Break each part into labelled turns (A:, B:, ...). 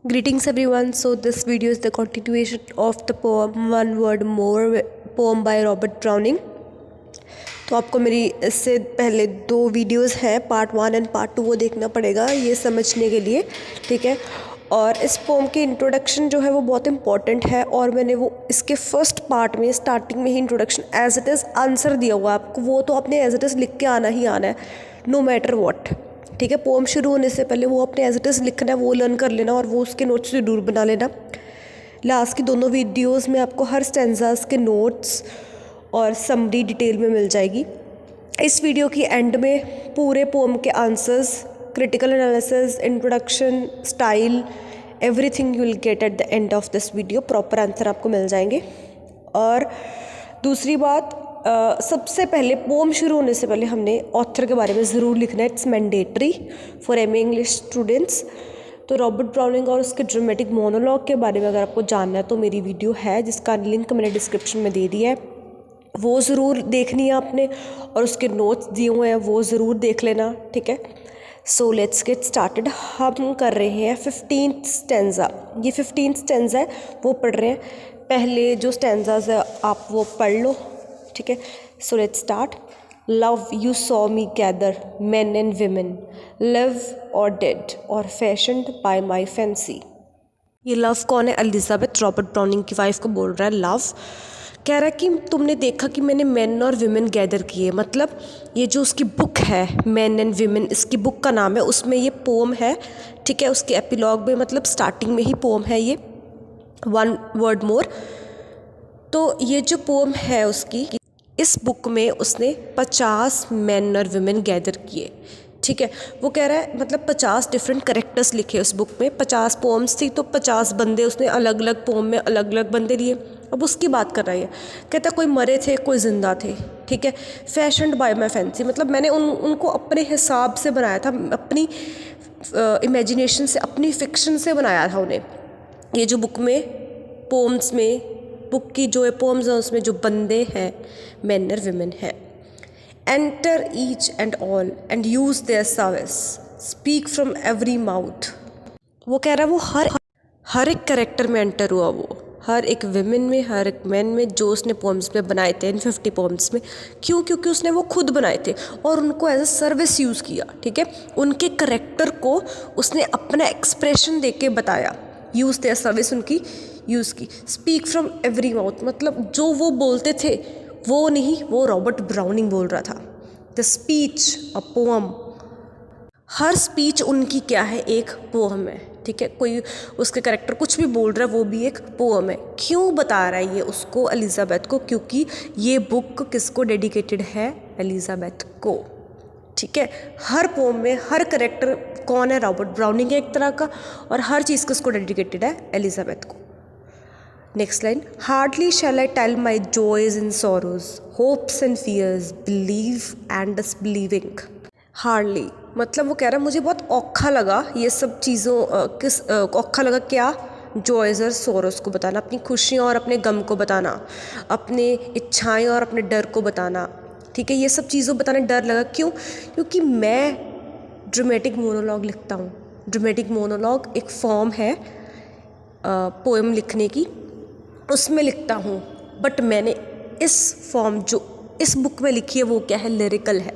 A: Greetings everyone. So this video is the continuation of the poem One Word More, poem by Robert Browning. तो आपको मेरी इससे पहले दो वीडियोस हैं, पार्ट 1 एंड पार्ट 2, वो देखना पड़ेगा ये समझने के लिए, ठीक है। और इस पोम की इंट्रोडक्शन जो है वो बहुत इंपॉर्टेंट है, और मैंने वो इसके फर्स्ट पार्ट में स्टार्टिंग में ही introduction as it is answer दिया हुआ है आपको, वो तो आपने एज इट इज़ लिख के आना ही आना है, नो मैटर वॉट, ठीक है। पोम शुरू होने से पहले वो अपने एज इट इज़ लिखना है, वो लर्न कर लेना, और वो उसके नोट्स ज़रूर बना लेना। लास्ट की दोनों वीडियोस में आपको हर स्टेंजास के नोट्स और समरी डिटेल में मिल जाएगी। इस वीडियो की एंड में पूरे पोम के answers, critical analysis, introduction, style, everything you will get at the end of this video. Proper answer आपको मिल जाएंगे। और दूसरी बात, सबसे पहले पोम शुरू होने से पहले हमने ऑथर के बारे में ज़रूर लिखना है। It's mandatory for MA English students. तो रॉबर्ट ब्राउनिंग और उसके ड्रामेटिक मोनोलॉग के बारे में अगर आपको जानना है तो मेरी वीडियो है, जिसका लिंक मैंने डिस्क्रिप्शन में दे दिया है, वो ज़रूर देखनी है आपने, और उसके नोट्स दिए हुए हैं वो ज़रूर देख लेना, ठीक है। So let's get started. हम कर रहे हैं 15th स्टेंजा। ये 15th स्टेंजा है, वो पढ़ रहे हैं। पहले जो स्टेंजाज है आप वो पढ़ लो, ठीक है। So let's start. Love you saw me gather men and women, live or dead or fashioned by my fancy। ये लव कौन है? एलिजाबेथ रॉबर्ट ब्राउनिंग की वाइफ को बोल रहा है लव। कह रहा है कि तुमने देखा कि मैंने मेन और विमेन गैदर किए, मतलब ये जो उसकी बुक है मेन एंड विमेन, इसकी बुक का नाम है, उसमें ये पोम है, ठीक है। उसके एपिलॉग में, मतलब स्टार्टिंग में ही पोम है ये, वन वर्ड मोर। तो ये जो पोम है उसकी, इस बुक में उसने 50 मेन और विमेन गैदर किए, ठीक है। वो कह रहा है मतलब 50 डिफरेंट करेक्टर्स लिखे उस बुक में। 50 पोम्स थी तो 50 बंदे उसने अलग अलग पोम में अलग अलग बंदे लिए। अब उसकी बात कर रहा है, कहता कोई मरे थे कोई ज़िंदा थे, ठीक है। फैशन्ड बाय माई फैंसी, मतलब मैंने उनको अपने हिसाब से बनाया था, अपनी इमेजिनेशन से, अपनी फिक्शन से बनाया था उन्हें। ये जो बुक में पोम्स में, बुक की जो है पोम्स हैं उसमें जो बंदे हैं मेन और विमेन हैं। Enter each and all and use their service, speak from every mouth। वो कह रहा है वो हर एक करेक्टर में एंटर हुआ, वो हर एक विमेन में, हर एक मैन में, जो उसने पोम्स में बनाए थे इन 50 पोम्स में। क्यों? क्योंकि उसने वो खुद बनाए थे और उनको एज अ सर्विस यूज़ किया, ठीक है। उनके करेक्टर को उसने अपना एक्सप्रेशन दे के बताया, यूज़ देयर सर्विस उनकी यूज़ की। स्पीक फ्रॉम एवरी माउथ, मतलब जो वो बोलते थे वो नहीं, वो रॉबर्ट ब्राउनिंग बोल रहा था। The speech a poem, her speech उनकी क्या है? एक पोम है, ठीक है। कोई उसके कैरेक्टर कुछ भी बोल रहा है वो भी एक पोम है। क्यों बता रहा है ये उसको, एलिजाबेथ को? क्योंकि ये बुक किसको डेडिकेटेड है? एलिजाबेथ को, ठीक है। हर पोम में हर करेक्टर कौन है? रॉबर्ट ब्राउनिंग है एक तरह का, और हर चीज़ किसको डेडिकेटेड है? एलिजाबेथ को। Next line, hardly shall I tell my joys and sorrows, hopes and fears, believe and disbelieving. Hardly मतलब वो कह रहा है मुझे बहुत औखा लगा ये सब चीज़ों, औखा लगा क्या? जॉयज और सोरोस को बताना, अपनी खुशियाँ और अपने गम को बताना, अपने इच्छाएं और अपने डर को बताना, ठीक है। ये सब चीज़ों बताने डर लगा। क्यों? क्योंकि मैं ड्रामेटिक मोनोलॉग लिखता हूँ। ड्रामेटिक मोनोलॉग एक फॉर्म है पोएम लिखने की, उसमें लिखता हूँ, बट मैंने इस फॉर्म जो इस बुक में लिखी है वो क्या है? लिरिकल है,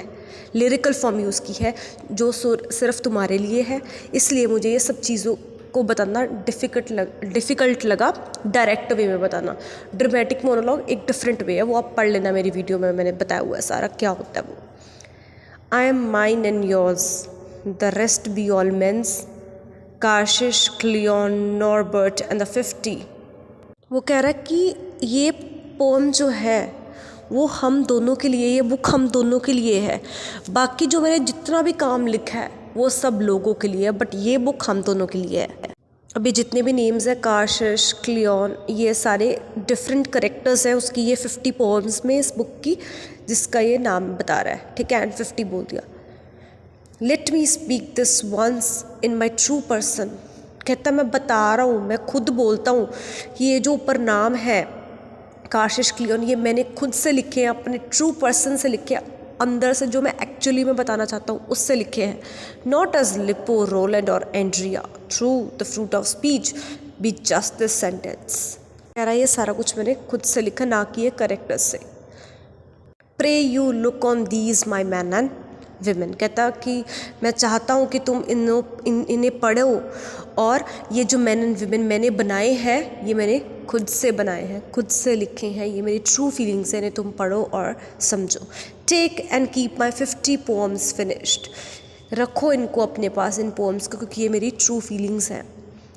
A: लिरिकल फॉर्म यूज़ की है जो सिर्फ तुम्हारे लिए है। इसलिए मुझे ये सब चीज़ों को बताना डिफ़िकल्ट लगा, डायरेक्ट वे में बताना। ड्रामेटिक मोनोलॉग एक डिफरेंट वे है, वो आप पढ़ लेना, मेरी वीडियो में मैंने बताया हुआ है सारा क्या होता है वो। I am mine and yours, the rest be all men's, Karshish, Cleon, Norbert and the 50। वो कह रहा है कि ये पोम जो है वो हम दोनों के लिए, ये बुक हम दोनों के लिए है। बाकी जो मैंने जितना भी काम लिखा है वो सब लोगों के लिए है, बट ये बुक हम दोनों के लिए है। अभी जितने भी नेम्स हैं, कार्शिश, क्लियन, ये सारे डिफरेंट करेक्टर्स हैं उसकी, ये 50 पोम्स में इस बुक की, जिसका ये नाम बता रहा है, ठीक है। एंड 50 बोल दिया। Let me speak this once in my true person, कहता मैं बता रहा हूँ, मैं खुद बोलता हूँ कि ये जो ऊपर नाम है कार्शिश, क्लियन, ये मैंने खुद से लिखे हैं, अपने ट्रू पर्सन से लिखे, अंदर से जो मैं एक्चुअली में बताना चाहता हूँ उससे लिखे हैं। नॉट एज लिपो, रोलैंड और Andrea, through the fruit of speech be just this sentence. कह रहा है ये सारा कुछ मैंने खुद से लिखा, ना कि ये करेक्टर्स से। Pray you look on these my men and women, कहता कि मैं चाहता हूँ कि तुम इन्हें पढ़ो, और ये जो मैन एंड विमेन मैंने बनाए हैं ये मैंने खुद से बनाए हैं, खुद से लिखे हैं, ये मेरी ट्रू फीलिंग्स हैं, इन्हें तुम पढ़ो और समझो। Take and keep my 50 poems finished, रखो इनको अपने पास, इन पोम्स को, क्योंकि ये मेरी ट्रू फीलिंग्स हैं।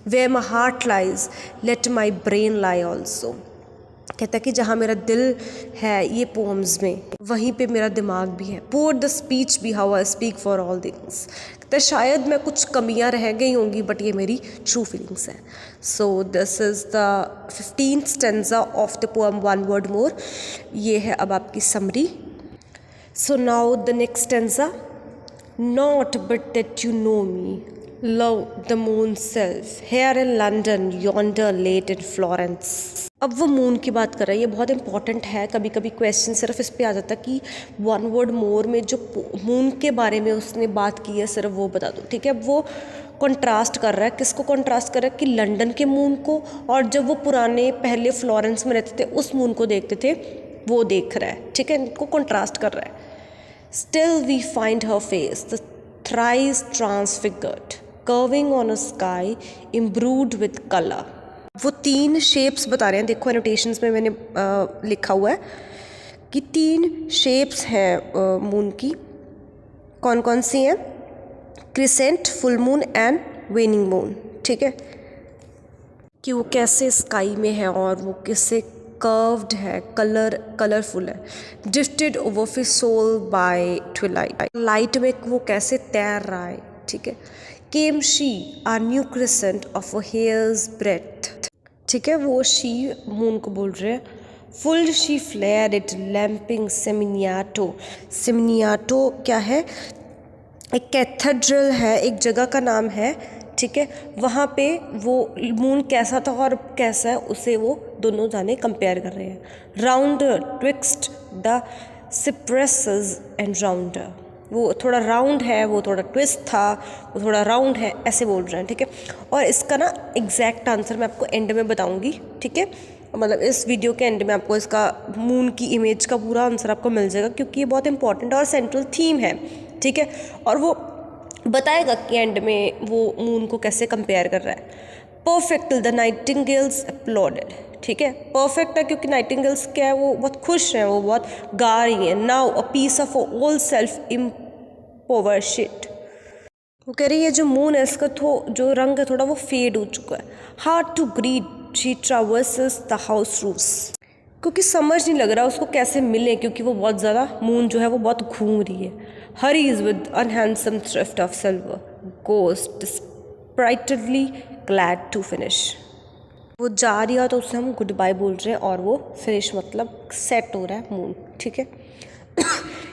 A: Where my heart lies let my brain lie also, कहता है कि जहाँ मेरा दिल है ये पोम्स में, वहीं पे मेरा दिमाग भी है। Poor the speech be how I speak for all things, कहता है शायद मैं कुछ कमियाँ रह गई होंगी बट ये मेरी ट्रू फीलिंग्स हैं। So this is the 15th stanza of the poem one word more. ये है अब आपकी समरी। So now the next stanza. Not but that you know me, love the moon self, here in London, yonder late in Florence। अब वो मून की बात कर रहा है, ये बहुत इंपॉर्टेंट है। कभी कभी क्वेश्चन सिर्फ इस पे आ जाता है कि वन वर्ड मोर में जो मून के बारे में उसने बात की है सिर्फ वो बता दो, ठीक है। अब वो कंट्रास्ट कर रहा है, किसको कंट्रास्ट कर रहा है कि लंदन के मून को, और जब वो पुराने पहले फ्लोरेंस में रहते थे उस मून को देखते थे वो देख रहा है, ठीक है। इनको कंट्रास्ट कर रहा है। Still we find her face the thrice transfigured, curving on a sky imbrued with color। वो 3 शेप्स बता रहे हैं, देखो एनोटेशंस में मैंने लिखा हुआ है कि 3 शेप्स हैं मून की। कौन कौन सी हैं? Crescent, full moon and वेनिंग moon, ठीक है। कि वो कैसे स्काई में है और वो कैसे कर्व्ड है, कलरफुल है। Drifted over Fiesole by twilight, light में वो कैसे तैर रहा है, ठीक है। Came she our new crescent of a hair's breath, ठीक है। वो शी मून को बोल रहे हैं। Full she flare it lamping Samminiato, Samminiato क्या है? एक कैथेड्रल है, एक जगह का नाम है, ठीक है। वहाँ पे वो मून कैसा था और कैसा है उसे वो दोनों जाने कंपेयर कर रहे हैं। Rounder twixt the cypresses and rounder, वो थोड़ा राउंड है, वो थोड़ा ट्विस्ट था, वो थोड़ा राउंड है, ऐसे बोल रहे हैं, ठीक है। और इसका ना एग्जैक्ट आंसर मैं आपको एंड में बताऊंगी, ठीक है। मतलब इस वीडियो के एंड में आपको इसका मून की इमेज का पूरा आंसर आपको मिल जाएगा, क्योंकि ये बहुत इंपॉर्टेंट और सेंट्रल थीम है, ठीक है। और वो बताएगा कि एंड में वो मून को कैसे कंपेयर कर रहा है। परफेक्ट द नाइटिंगेल्स अपलॉडेड, ठीक है। परफेक्ट है क्योंकि नाइटिंगेल्स क्या है, वो बहुत खुश हैं, वो बहुत गा रही हैं। Now a piece of old self impoverished, वो कह रही है जो मून है इसका जो रंग है थोड़ा वो फेड हो चुका है। Hard to greet she traverses the house roofs, क्योंकि समझ नहीं लग रहा उसको कैसे मिले, क्योंकि वो बहुत ज़्यादा मून जो है वो बहुत घूम रही है। Hurries with unhandsome thrift of silver goes sprightly glad to finish, वो जा रही है तो उससे हम गुड बाय बोल रहे हैं और वो फिनिश मतलब सेट हो रहा है मून, ठीक है।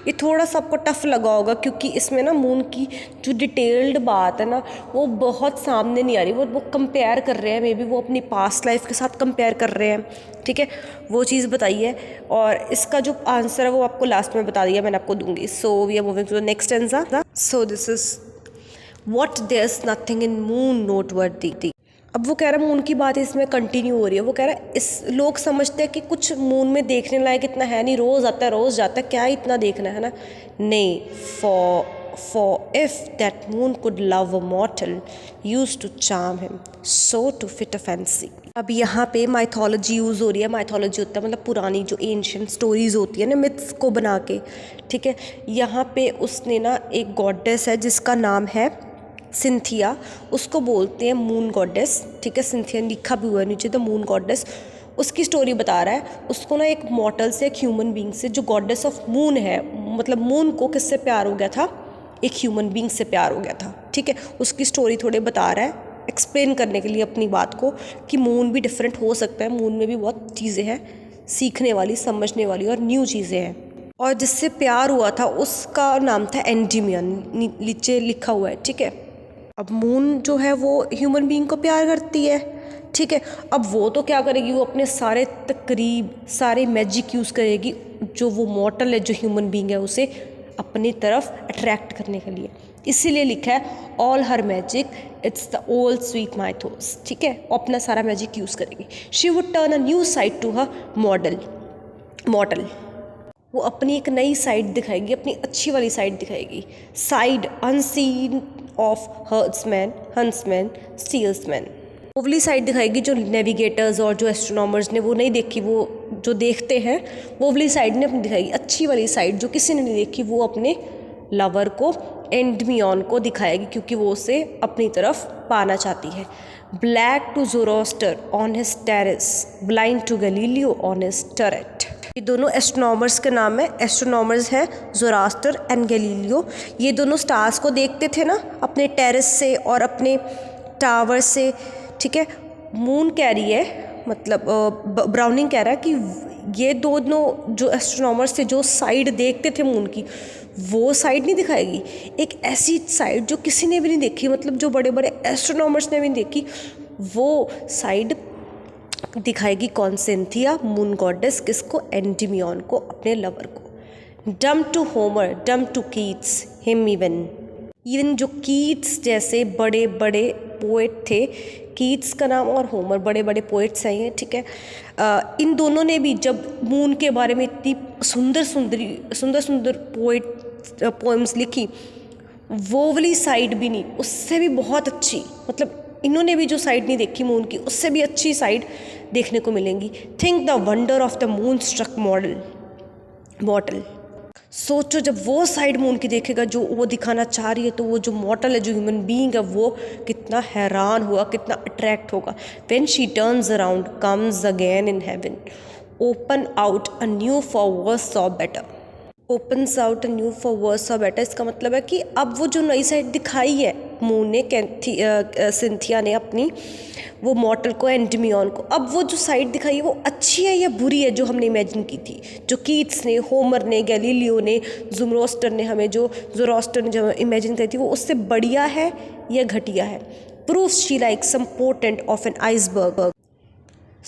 A: ये थोड़ा सा आपको टफ लगा होगा क्योंकि इसमें ना मून की जो डिटेल्ड बात है ना वो बहुत सामने नहीं आ रही। वो कंपेयर कर रहे हैं, मे बी वो अपनी पास्ट लाइफ के साथ कंपेयर कर रहे हैं, ठीक है। वो चीज़ बताई है और इसका जो आंसर है वो आपको लास्ट में बता दिया, मैंने आपको दूंगी। So we are moving to the next stanza. So this is what there is nothing in moon noteworthy. अब वो कह रहा है मून की बात इसमें कंटिन्यू हो रही है। वो कह रहा है इस लोग समझते हैं कि कुछ मून में देखने लायक इतना है नहीं, रोज़ आता है रोज़ जाता है, क्या इतना देखना है ना। नहीं, for if that moon could love a mortal used to charm him so to fit a fancy. अब यहाँ पे माइथोलॉजी यूज़ हो रही है। माइथोलॉजी होता है मतलब पुरानी जो एंशिएंट स्टोरीज होती है ना, मिथ्स को बना के, ठीक है। यहाँ पे उसने ना एक गॉडेस है जिसका नाम है सिंथिया, उसको बोलते हैं मून गॉडेस, ठीक है। सिंथिया लिखा भी हुआ है नीचे, द मून गॉडेस। उसकी स्टोरी बता रहा है। उसको ना एक मॉर्टल से, एक ह्यूमन बीइंग से, जो गॉडेस ऑफ मून है, मतलब मून को किससे प्यार हो गया था, एक ह्यूमन बीइंग से प्यार हो गया था, ठीक है। उसकी स्टोरी थोड़े बता रहा है एक्सप्लेन करने के लिए अपनी बात को कि मून भी डिफरेंट हो सकता है, मून में भी बहुत चीज़ें हैं सीखने वाली, समझने वाली और न्यू चीज़ें हैं। और जिससे प्यार हुआ था उसका नाम था एंडीमियन, नीचे लिखा हुआ है, ठीक है। अब मून जो है वो ह्यूमन बीइंग को प्यार करती है, ठीक है। अब वो तो क्या करेगी, वो अपने सारे तकरीब, सारे मैजिक यूज़ करेगी जो वो मॉर्टल है, जो ह्यूमन बीइंग है, उसे अपनी तरफ अट्रैक्ट करने के लिए, इसीलिए लिखा है all her magic it's the old sweet mythos, ठीक है, अपना सारा मैजिक यूज़ करेगी। She would turn a new side to her model, वो अपनी एक नई साइड दिखाएगी, अपनी अच्छी वाली साइड दिखाएगी, side unseen of huntsman salesman, ओवली साइड दिखाएगी जो नेविगेटर्स और जो एस्ट्रोनॉमर्स ने वो नहीं देखी, वो जो देखते हैं वो ओवली साइड ने अपनी दिखाएगी, अच्छी वाली साइड जो किसी ने नहीं देखी वो अपने लवर को एंडमियन को दिखाएगी क्योंकि वो उसे अपनी तरफ पाना चाहती है। Black to Zoroaster on his terrace, blind to Galileo on his turret. ये दोनों एस्ट्रोनॉमर्स के नाम है, एस्ट्रोनॉमर्स हैं ज़ोरास्टर एंड गैलीलियो। ये दोनों स्टार्स को देखते थे ना अपने टेरेस से और अपने टावर से, ठीक है। मून कह रही है, मतलब ब्राउनिंग कह रहा है कि ये दोनों जो एस्ट्रोनॉमर्स थे जो साइड देखते थे मून की, वो साइड नहीं दिखाएगी, एक ऐसी साइड जो किसी ने भी नहीं देखी, मतलब जो बड़े बड़े एस्ट्रोनॉमर्स ने भी नहीं देखी, वो साइड दिखाएगी कौन? सिंथिया, मून गॉडेस, किसको? एंडमियन को, अपने लवर को। डम टू होमर, डम टू कीट्स, हिम इवन जो कीट्स जैसे बड़े बड़े पोएट थे, कीट्स का नाम और होमर बड़े बड़े पोएट्स हैं, ठीक है। इन दोनों ने भी जब मून के बारे में इतनी सुंदर सुंदर पोएम्स लिखी, वो वाली साइड भी नहीं, उससे भी बहुत अच्छी, मतलब इन्होंने भी जो साइड नहीं देखी मून की, उससे भी अच्छी साइड देखने को मिलेंगी। Think the wonder of the moon struck model, सोचो जब वो साइड मून की देखेगा जो वो दिखाना चाह रही है, तो वो जो मॉडल है, जो ह्यूमन बीइंग है, वो कितना हैरान होगा, कितना अट्रैक्ट होगा। When she turns around comes again in heaven, open out a new for worse saw better, opens out a new for worse saw better. इसका मतलब है कि अब वो जो नई साइड दिखाई है मून ने, सिंथिया ने अपनी, वो मॉर्टल को, एंडमियन को, अब वो जो साइड दिखाई है वो अच्छी है या बुरी है जो हमने इमेजिन की थी, जो कीट्स ने, होमर ने, गैलीलियो ने, ज़ोरास्टर ने जो इमेजिन करी थी, वो उससे बढ़िया है या घटिया है। Proves she like some portent of an iceberg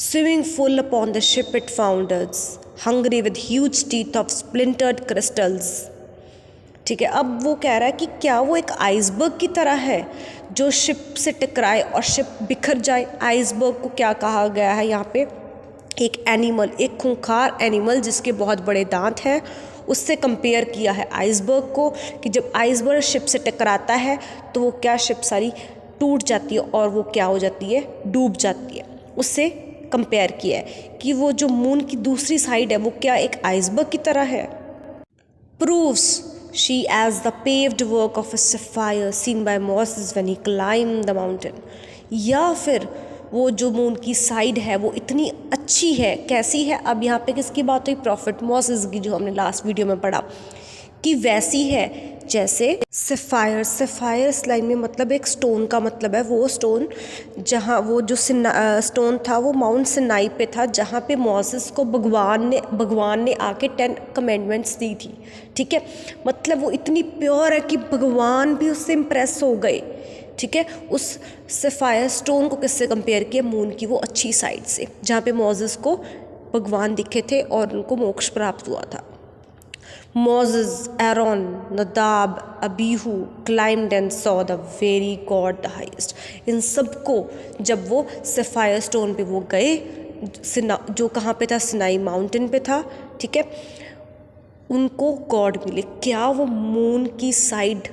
A: swimming full upon the ship it founders, hungry with huge teeth of splintered crystals, ठीक है। अब वो कह रहा है कि क्या वो एक आइसबर्ग की तरह है जो शिप से टकराए और शिप बिखर जाए। आइसबर्ग को क्या कहा गया है यहाँ पे? एक एनिमल, एक खूंखार एनिमल जिसके बहुत बड़े दांत हैं, उससे कंपेयर किया है आइसबर्ग को, कि जब आइसबर्ग शिप से टकराता है तो वो क्या, शिप सारी टूट जाती है और वो क्या हो जाती है, डूब जाती है। उससे कंपेयर किया है कि वो जो मून की दूसरी साइड है वो क्या एक आइसबर्ग की तरह है। Proves she as the paved work of a sapphire seen by Moses when he climb the mountain, या फिर वो जो मून की साइड है वो इतनी अच्छी है, कैसी है? अब यहाँ पे किसकी बात हुई? प्रॉफिट मोसेस की, जो हमने लास्ट वीडियो में पढ़ा कि वैसी है जैसे सफ़ायर। सफ़ायर इस लाइन में मतलब एक स्टोन का मतलब है, वो स्टोन जहाँ वो जो स्टोन था वो माउंट सिनाई पे था, जहाँ पे मोसेस को भगवान ने आके 10 कमेंडमेंट्स दी थी, ठीक है। मतलब वो इतनी प्योर है कि भगवान भी उससे इम्प्रेस हो गए, ठीक है। उस सफ़ायर स्टोन को किससे कंपेयर किया? मून की वो अच्छी साइड से, जहाँ पे मोसेस को भगवान दिखे थे और उनको मोक्ष प्राप्त हुआ था। Moses, Aaron, Nadab, Abihu climbed and saw the very God the highest. इन सबको जब वो सफ़ायर स्टोन पे वो गए, जो कहाँ पे था? सिनाई माउंटेन पे था, ठीक है। उनको गॉड मिले। क्या वो मून की साइड,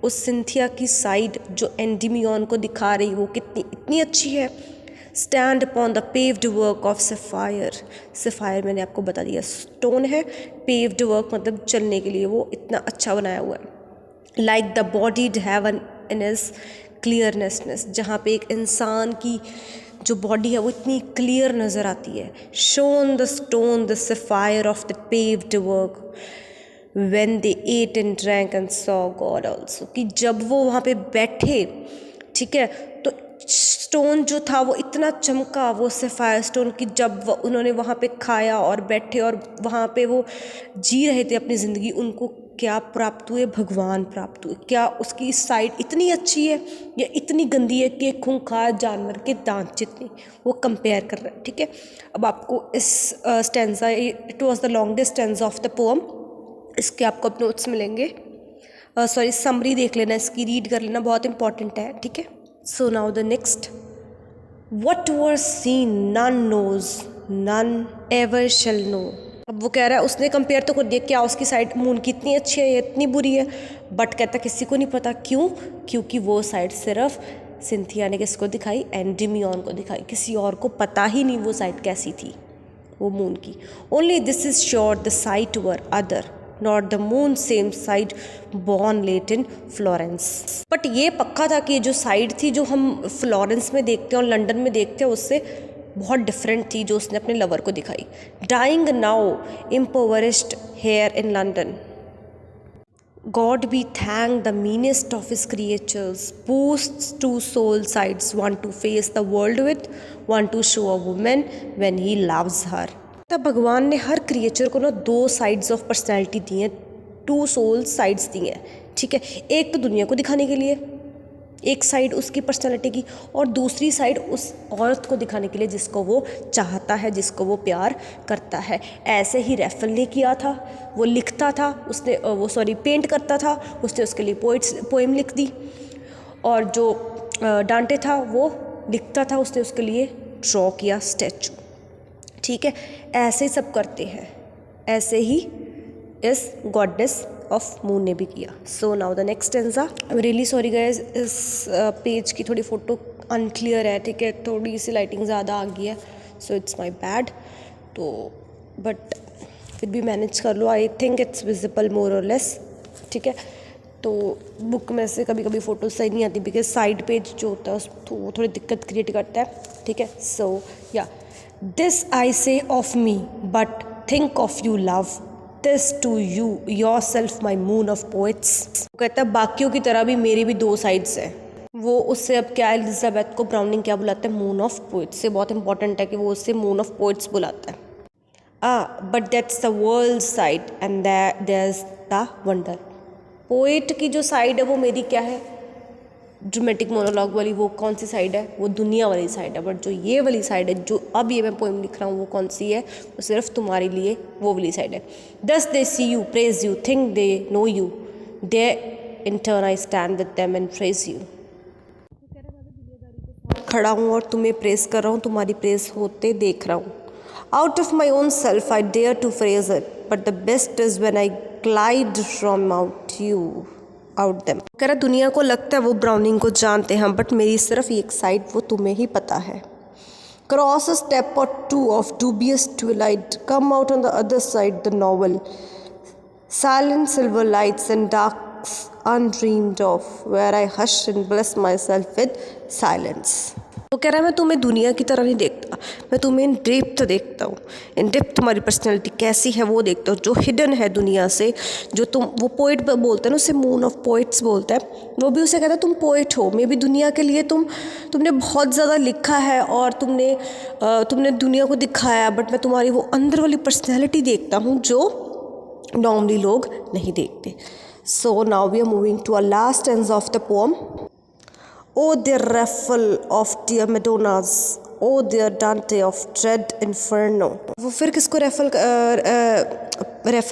A: उस सिंथिया की साइड जो एंडमियन को दिखा रही, वो कितनी इतनी अच्छी है। Stand upon the paved work of sapphire, sapphire मैंने आपको बता दिया स्टोन है, पेव्ड वर्क मतलब चलने के लिए वो इतना अच्छा बनाया हुआ है। Like the bodied heaven in is clearness, जहाँ पे एक इंसान की जो बॉडी है वो इतनी क्लियर नज़र आती है। Shone the stone the sapphire of the paved work when they ate and drank and saw God also, कि जब वो वहाँ पे बैठे, ठीक है, तो स्टोन जो था वो इतना चमका, वो सफ़ायर स्टोन की, जब उन्होंने वहाँ पे खाया और बैठे और वहाँ पे वो जी रहे थे अपनी ज़िंदगी, उनको क्या प्राप्त हुए? भगवान प्राप्त हुए। क्या उसकी साइड इतनी अच्छी है या इतनी गंदी है कि एक खूंखार जानवर के दांत जितनी, वो कंपेयर कर रहे हैं, ठीक है। अब आपको इस stanza, it was the longest stanza of the poem, इसके आपको अपने नोट्स मिलेंगे, सॉरी समरी देख लेना, इसकी रीड कर लेना, बहुत इंपॉर्टेंट है, ठीक है। So now the next, what were seen none knows none ever shall know. अब वो कह रहा है, उसने कंपेयर तो कर दिया क्या उसकी साइड मून की इतनी अच्छी है या इतनी बुरी है, बट कहता किसी को नहीं पता। क्यों? क्योंकि वो साइड सिर्फ सिंथिया ने किसको दिखाई, एंड्रीमियन को दिखाई, किसी और को पता ही नहीं वो साइड कैसी थी वो मून की। Only this is sure the sight were other not the moon same side born late in Florence. But ये पक्का था कि ये जो साइड थी जो हम फ्लोरेंस में देखते हैं और लंदन में देखते हैं उससे बहुत डिफरेंट थी जो उसने अपने लवर को दिखाई। Dying now impoverished here in London, God be thanked, the meanest of his creatures boasts two soul sides, one to face the world with, one to show a woman when he loves her। तब भगवान ने हर creature को ना दो sides of personality दी हैं, to soul sides दी हैं, ठीक है। एक तो दुनिया को दिखाने के लिए एक साइड उसकी पर्सनैलिटी की, और दूसरी साइड उस औरत को दिखाने के लिए जिसको वो चाहता है, जिसको वो प्यार करता है। ऐसे ही रैफल ने किया था, वो लिखता था, उसने पेंट करता था, उसने उसके लिए पोएम लिख दी। और जो डांटे था वो लिखता था, उसने उसके लिए ड्रॉ किया स्टैचू, ठीक है। ऐसे ही सब करते हैं, ऐसे ही इस गॉडेस ऑफ मून ने भी किया। सो now the next stanza. I am really sorry guys, इस पेज की थोड़ी फ़ोटो अनक्लियर है, ठीक है, थोड़ी सी लाइटिंग ज़्यादा आ गई है, सो इट्स माई बैड। तो बट फिर भी मैनेज कर लो, आई थिंक इट्स विजिबल मोर और लेस, ठीक है। तो बुक में से कभी कभी फ़ोटो सही नहीं आती बिकॉज साइड पेज जो होता है तो वो थोड़ी दिक्कत क्रिएट करता है, ठीक है। सो या this I say of me but think of you love, this to you yourself my moon of poets. कहता है बाकियों की तरह भी मेरी भी दो साइड्स हैं। वो उससे अब क्या, एलिजाबेथ को ब्राउनिंग क्या बुलाता है, मून ऑफ पोइट्स से। बहुत इंपॉर्टेंट है कि वो उससे मून ऑफ पोइट्स बुलाता है। But that's the world side and there is the wonder. Poet की जो साइड है वो मेरी क्या है, ड्रामेटिक मोनोलॉग वाली, वो कौन सी साइड है, वो दुनिया वाली साइड है। बट जो ये वाली साइड है, जो अब ये मैं पोएम लिख रहा हूँ, वो कौन सी है, वो सिर्फ तुम्हारे लिए वो वाली साइड है। Thus they see you praise you think they know you, they in turn I stand with them and praise you. खड़ा हूँ और तुम्हें प्रेज कर रहा हूँ, तुम्हारी प्रेज होते देख रहा हूँ। Out of my own self I dare to phrase it, but the best is when I glide from out you out them. कह रहा दुनिया को लगता है वो ब्राउनिंग को जानते हैं, बट मेरी सिर्फ एक साइड वो तुम्हें ही पता है। क्रॉस अ स्टेप और two of dubious twilight, come out on the other side the novel, silent silver lights and darks undreamed of, where I hush and bless myself with silence। वो कह रहा है मैं तुम्हें दुनिया की तरह नहीं देखता, मैं तुम्हें इन डेप्थ देखता हूँ। इन डेप्थ तुम्हारी पर्सनैलिटी कैसी है वो देखता हूँ, जो हिडन है दुनिया से, जो तुम, वो पोइट बोलते हैं ना, उसे मून ऑफ पोइट्स बोलता है, वो भी उसे कहता है तुम पोइट हो। मे बी दुनिया के लिए तुमने बहुत ज़्यादा लिखा है और तुमने दुनिया को दिखाया, बट मैं तुम्हारी वो अंदर वाली पर्सनैलिटी देखता हूँ जो नॉर्मली लोग नहीं देखते। So now we are moving to a last end of the poem. Oh dear raffle of dear Madonnas, oh dear Dante of dread inferno। वो फिर किसको रेफर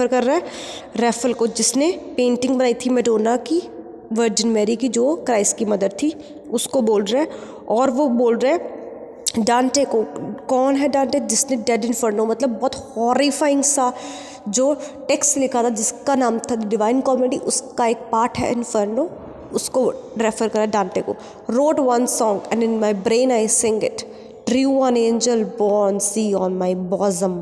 A: कर रहा है? रेफल को, जिसने पेंटिंग बनाई थी मेडोना की, वर्जिन मैरी की, जो क्राइस्ट की मदर थी, उसको बोल रहा है। और वो बोल रहा है डांटे को। कौन है डांटे? जिसने डेड इन्फर्नो, मतलब बहुत हॉरिफाइंग सा जो टेक्स्ट लिखा था जिसका नाम था डिवाइन कॉमेडी, उसका एक पार्ट है इन्फर्नो, उसको रेफर करा डांटे को। Wrote one song and in my brain I sing it, drew one angel borne see on my bosom.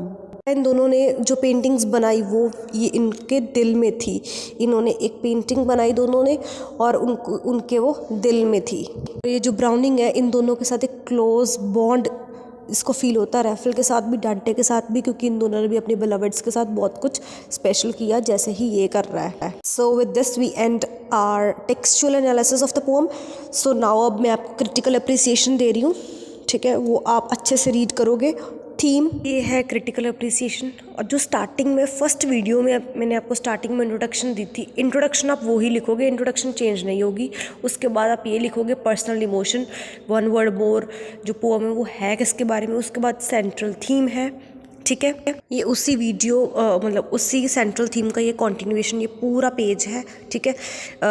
A: इन दोनों ने जो पेंटिंग्स बनाई वो ये इनके दिल में थी। इन्होंने एक पेंटिंग बनाई दोनों ने और उनके वो दिल में थी। ये जो ब्राउनिंग है, इन दोनों के साथ एक क्लोज बॉन्ड इसको फील होता है, रेफल के साथ भी, डांटे के साथ भी, क्योंकि इन दोनों ने भी अपने बिलवड्स के साथ बहुत कुछ स्पेशल किया जैसे ही ये कर रहा है। So with this we end our textual analysis of the poem. So now अब मैं आपको क्रिटिकल अप्रिसिएशन दे रही हूँ, ठीक है, वो आप अच्छे से रीड करोगे। थीम ये है क्रिटिकल अप्रिसिएशन। और जो स्टार्टिंग में फर्स्ट वीडियो में मैंने आपको स्टार्टिंग में इंट्रोडक्शन दी थी, इंट्रोडक्शन आप वो ही लिखोगे, इंट्रोडक्शन चेंज नहीं होगी। उसके बाद आप ये लिखोगे पर्सनल इमोशन, वन वर्ड मोर, जो पोएम है वो है किसके बारे में। उसके बाद सेंट्रल थीम है, ठीक है। ये उसी वीडियो मतलब उसी सेंट्रल थीम का ये कंटिन्यूएशन, ये पूरा पेज है, ठीक है।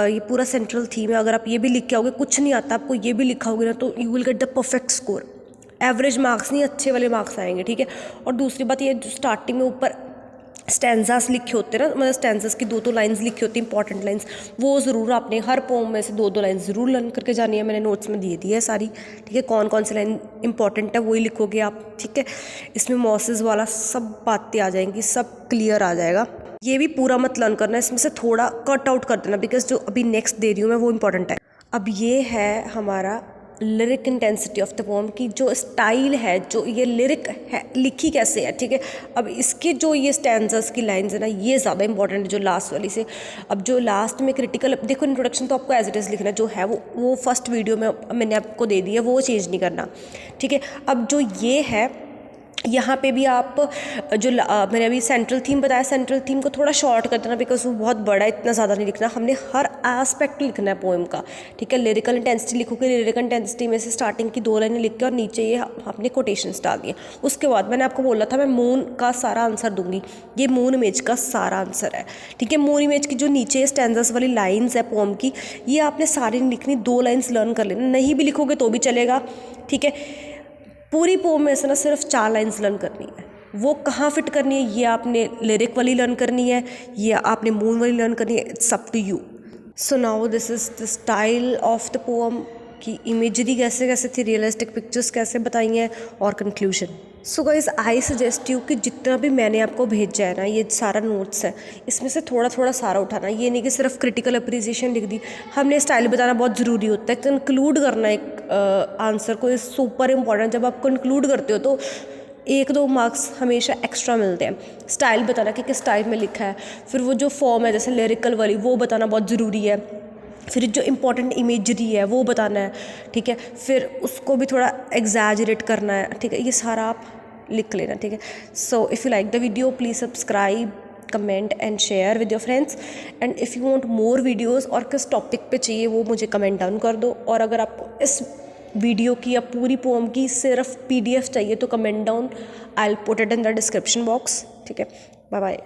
A: ये पूरा सेंट्रल थीम है। अगर आप ये भी लिख के आओगे, कुछ नहीं आता आपको, ये भी लिखा होगे ना, तो you will get the perfect score. Average marks नहीं, अच्छे वाले मार्क्स आएंगे, ठीक है। और दूसरी बात, ये जो स्टार्टिंग में ऊपर स्टैंजास लिखे होते हैं ना, मतलब स्टैंजास की 2-2 लाइंस लिखी होती हैं, इंपॉर्टेंट लाइंस, वो ज़रूर आपने हर पोम में से 2-2 लाइन ज़रूर लर्न करके जानी है। मैंने नोट्स में दी है सारी, ठीक है। कौन कौन सी लाइन इंपॉर्टेंट है वही लिखोगे आप, ठीक है। इसमें मॉसेस वाला सब बातें आ जाएंगी, सब क्लियर आ जाएगा। ये भी पूरा मत लर्न करना, इसमें से थोड़ा कट आउट कर देना, बिकॉज जो अभी नेक्स्ट दे रही हूँ मैं वो इंपॉर्टेंट है। अब ये है हमारा lyric intensity of the poem की जो स्टाइल है, जो ये लिरिक है, लिखी कैसे है, ठीक है। अब इसके जो ये स्टैंजास की लाइंस है ना, ये ज़्यादा इंपॉर्टेंट है जो लास्ट वाली से। अब जो लास्ट में क्रिटिकल, देखो इंट्रोडक्शन तो आपको एज इट इज़ लिखना है, जो है वो फर्स्ट वीडियो में मैंने आपको दे दी है, वो चेंज नहीं करना, ठीक है। अब जो ये है, यहाँ पे भी आप जो मैंने अभी सेंट्रल थीम बताया, सेंट्रल थीम को थोड़ा शॉर्ट कर देना, बिकॉज वो बहुत बड़ा है, इतना ज़्यादा नहीं लिखना। हमने हर एस्पेक्ट लिखना है पोएम का, ठीक है। लिरिकल इंटेंसिटी लिखोगे, लिरिकल इंटेंसिटी में से स्टार्टिंग की 2 लाइनें लिख के और नीचे ये आपने कोटेशंस डाल दिए। उसके बाद मैंने आपको बोला था मैं मून का सारा आंसर दूंगी, ये मून इमेज का सारा आंसर है, ठीक है। मून इमेज की जो नीचे स्टैंजास वाली लाइन्स है पोएम की, ये आपने सारी नहीं लिखनी, 2 लाइन्स लर्न कर लेना, नहीं भी लिखोगे तो भी चलेगा, ठीक है। पूरी पोम में से ना सिर्फ 4 लाइन्स लर्न करनी है। वो कहाँ फिट करनी है, ये आपने लिरिक वाली लर्न करनी है, ये आपने मून वाली लर्न करनी है, it's up to you. So now this is the style of the poem की इमेजरी कैसे कैसे थी, रियलिस्टिक पिक्चर्स कैसे बताई हैं, और conclusion. So guys I suggest you कि जितना भी मैंने आपको भेजा है ना, ये सारा नोट्स है, इसमें से थोड़ा थोड़ा सारा उठाना। ये नहीं कि सिर्फ क्रिटिकल अप्रिसिएशन लिख दी, हमने स्टाइल बताना बहुत ज़रूरी होता है। कंक्लूड करना एक आंसर को इज सुपर इम्पॉर्टेंट। जब आप कंक्लूड करते हो तो 1-2 मार्क्स हमेशा एक्स्ट्रा मिलते हैं। स्टाइल बताना कि किस स्टाइल में लिखा है, फिर वो जो फॉर्म है जैसे लिरिकल वाली, वो बताना बहुत ज़रूरी है। फिर जो इम्पॉर्टेंट इमेजरी है वो बताना है, ठीक है। फिर उसको भी थोड़ा एग्जैजरेट करना है, ठीक है। ये सारा आप लिख लेना, ठीक है। So if you like the video please subscribe, comment and share with your friends, and if you want more videos और किस टॉपिक पे चाहिए वो मुझे कमेंट डाउन कर दो। और अगर आपको इस वीडियो की या पूरी पोम की सिर्फ PDF चाहिए तो comment down, I will put it in the description box, ठीक है। Bye bye.